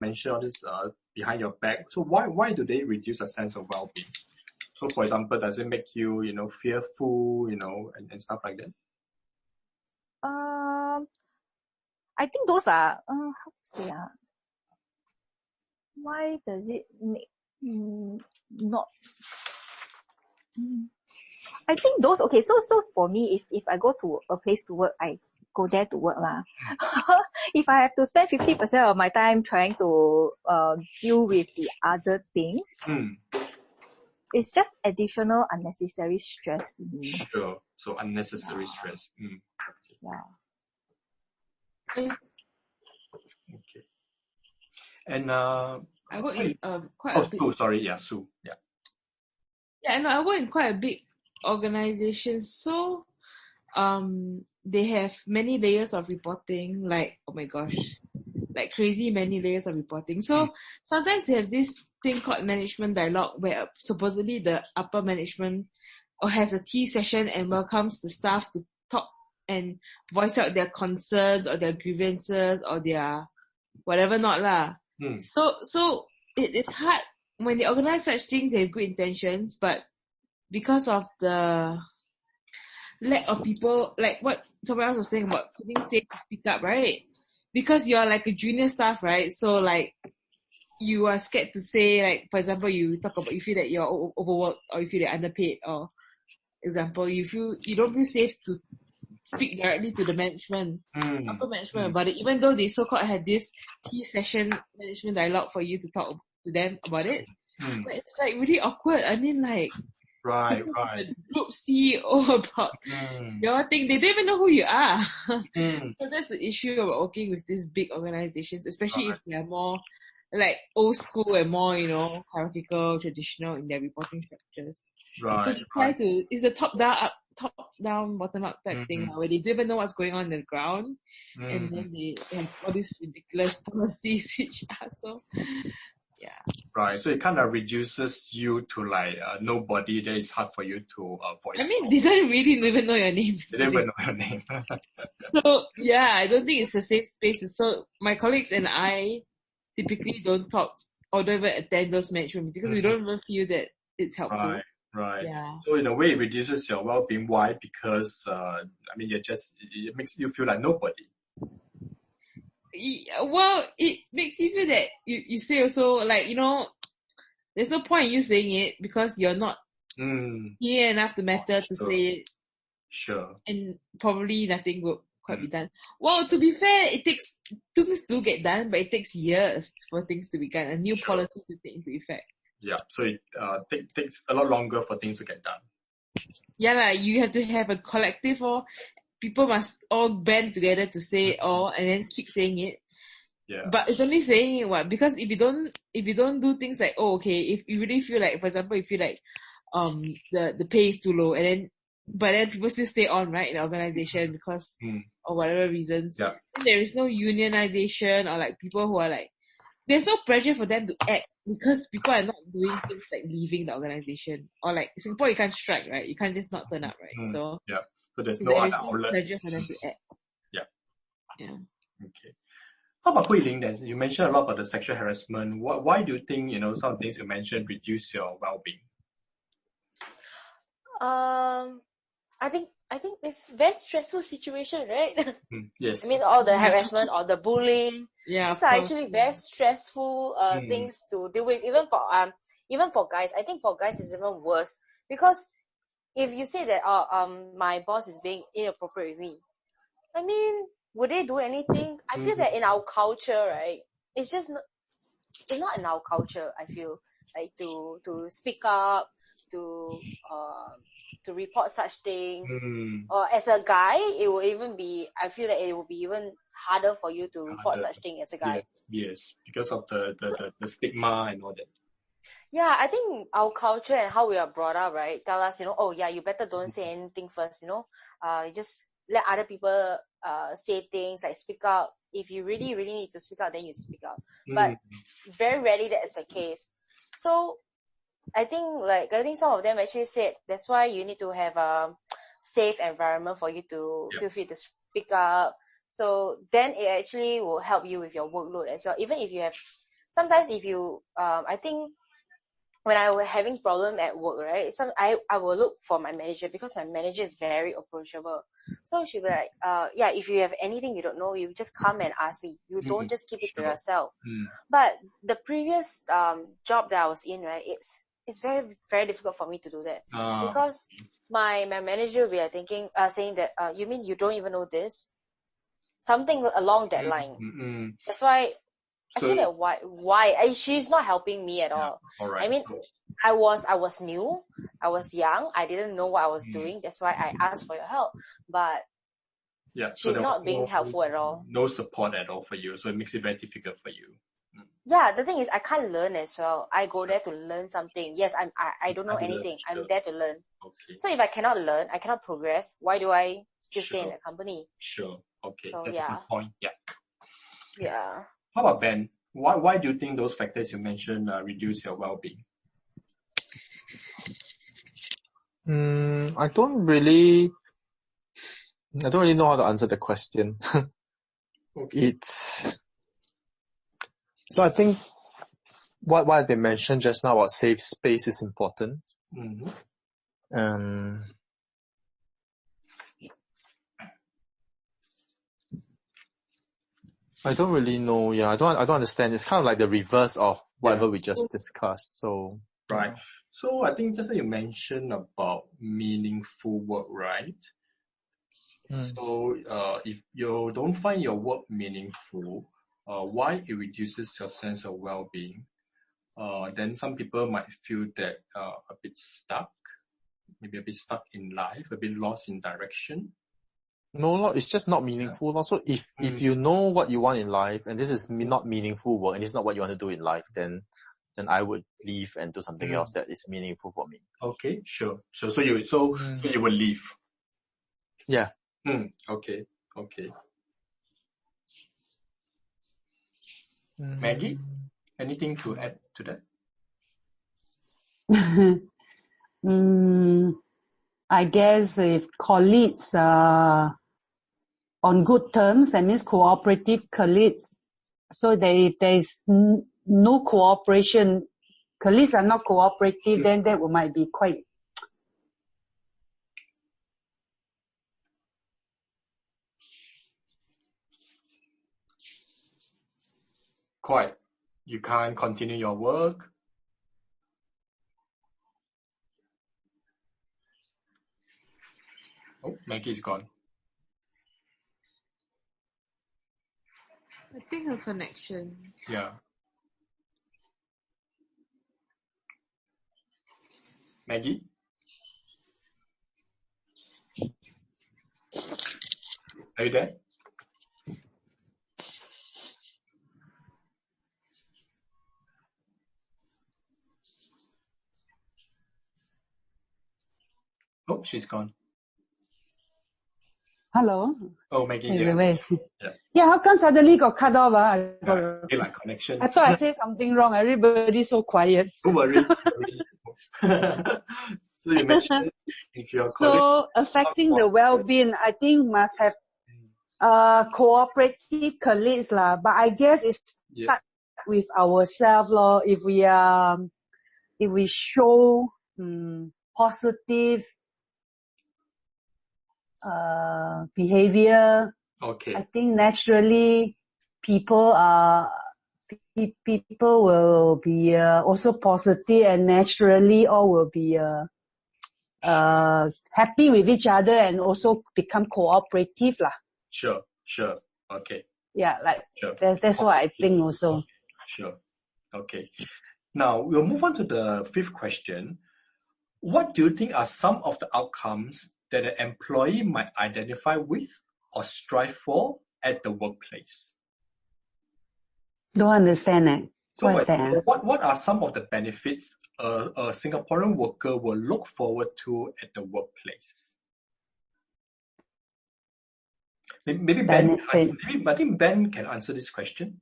mention all this behind your back. So why do they reduce a sense of well-being? So for example, does it make you, fearful, and stuff like that? I think those are, how to say, why does it make, not, I think those, okay, so for me, if I go to a place to work, I go there to work lah. If I have to spend 50% of my time trying to deal with the other things, it's just additional unnecessary stress to me. Sure. So unnecessary stress. Yeah. Okay. And I work in quite a big. Sue, sorry, yeah, Sue, yeah. Yeah, no, I work in quite a big organization, so they have many layers of reporting, like, oh my gosh, like crazy many layers of reporting. So sometimes they have this thing called management dialogue, where supposedly the upper management or has a tea session and welcomes the staff to talk and voice out their concerns or their grievances or their whatever not lah. So it's hard when they organize such things. They have good intentions, but because of the lack of people, like what someone else was saying about feeling safe to speak up, right? Because you're like a junior staff, right? So like you are scared to say, like, for example, you talk about you feel that you're overworked or you feel that underpaid, or example, you don't feel safe to speak directly to the management, upper management about it, even though they so-called had this tea session management dialogue for you to talk to them about it. But it's like really awkward. I mean, like, right. The group CEO about your thing, they don't even know who you are. So that's the issue about working with these big organizations, especially if they are more like old school and more, hierarchical, traditional in their reporting structures. Right. So they try to, it's a top down, bottom up type thing, where they don't even know what's going on the ground, and then they have all these ridiculous policies which are so, yeah. Right. So it kind of reduces you to like nobody. That is hard for you to voice. I mean, they don't really even know your name. They don't even know your name. So yeah, I don't think it's a safe space. So my colleagues and I typically don't talk or don't even attend those management meetings because we don't even feel that it's helpful. Right. Yeah. So in a way, it reduces your well-being. Why? Because it makes you feel like nobody. Well, it makes you feel that you say also, like, there's no point in you saying it because you're not here enough to matter to say it. Sure. And probably nothing will quite be done. Well, to be fair, it takes things to get done, but it takes years for things to be done. A new policy to take into effect. Yeah, so it takes a lot longer for things to get done. Yeah, you have to have a collective, or people must all band together to say it all and then keep saying it. Yeah. But it's only saying it what? Because if you don't do things like, if you really feel like, for example, you feel like the pay is too low, but then people still stay on, right, in the organization because or whatever reasons. Yeah. There is no unionization or like people who are like, there's no pressure for them to act because people are not doing things like leaving the organization, or like Singapore, you can't strike, right? You can't just not turn up, right? So yeah. So there's no other outlet. Pressure for them to act. Yeah. Yeah. Okay. How about Hui Ling then? You mentioned a lot about the sexual harassment. Why do you think, some of the things you mentioned reduce your well-being? I think it's very stressful situation, right? Yes. I mean, all the harassment or the bullying. Yeah. These are actually very stressful things to deal with. Even for guys, I think for guys it's even worse, because if you say that my boss is being inappropriate with me, I mean, would they do anything? I feel that in our culture, right, it's not in our culture. I feel like to speak up, to report such things. Or as a guy, it will even be, I feel that it will be even harder for you to report such thing as a guy. Yes, because of the stigma and all that. Yeah, I think our culture and how we are brought up, right, tell us, you better don't say anything first, you just let other people say things, like speak out. If you really, really need to speak out, then you speak out. But very rarely that is the case. So I think some of them actually said that's why you need to have a safe environment for you to feel free to speak up. So then it actually will help you with your workload as well. Even if you have sometimes if you, I think when I was having problem at work, right, I will look for my manager because my manager is very approachable. So she'll be like, yeah, if you have anything you don't know, you just come and ask me. You don't just keep it to Sure. yourself. Mm. But the previous job that I was in, right, it's very, very difficult for me to do that because my manager will be like saying that, you mean you don't even know this? Something along that line. That's why I feel that why she's not helping me at all. All right. I mean, I was new, I was young, I didn't know what I was doing. That's why I asked for your help. But yeah, she's not being helpful at all. No support at all for you, so it makes it very difficult for you. Yeah, the thing is, I can't learn as well. I go there to learn something. Yes, I don't know anything. I'm there to learn. Okay. So if I cannot learn, I cannot progress. Why do I still stay in the company? Sure. Okay. So, That's a good point. Yeah. Yeah. How about Ben? Why do you think those factors you mentioned reduce your well-being? I don't really know how to answer the question. Okay. So I think what has been mentioned just now about safe space is important. Mm-hmm. I don't really know. Yeah, I don't understand. It's kind of like the reverse of whatever we just discussed. So right. So I think just like you mentioned about meaningful work, right? So if you don't find your work meaningful, why it reduces your sense of well-being, then some people might feel that a bit stuck, maybe a bit stuck in life, a bit lost in direction. No, it's just not meaningful. Yeah. Also, if you know what you want in life and this is not meaningful work and it's not what you want to do in life, then I would leave and do something else that is meaningful for me. Okay, sure. So you would leave. Yeah. Okay. Maggie, anything to add to that? I guess if colleagues are on good terms, that means cooperative colleagues. So there is no cooperation. Colleagues are not cooperative, then that might be quite. You can't continue your work. Oh, Maggie's gone. I think her connection. Yeah. Maggie? Are you there? Oh, she's gone. Hello? Oh, Maggie. Yeah, how come suddenly got cut off? Like connection. I thought I said something wrong. Everybody's so quiet. Don't worry. So you mentioned if your so affecting the well-being, I think must have cooperative colleagues lah. But I guess it's start with ourselves lor. If we show positive behavior, I think naturally people will be also positive, and naturally all will be happy with each other and also become cooperative lah. Sure. Okay. Yeah, that's what I think also. Sure. Okay. Now we'll move on to the fifth question. What do you think are some of the outcomes that an employee might identify with or strive for at the workplace? Don't understand it. So what are some of the benefits a Singaporean worker will look forward to at the workplace? Maybe Ben. I think Ben can answer this question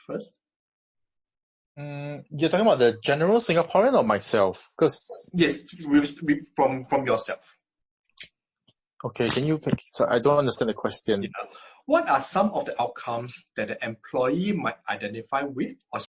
first. You're talking about the general Singaporean or myself? Yes, from yourself. Okay, so I don't understand the question. What are some of the outcomes that the employee might identify with or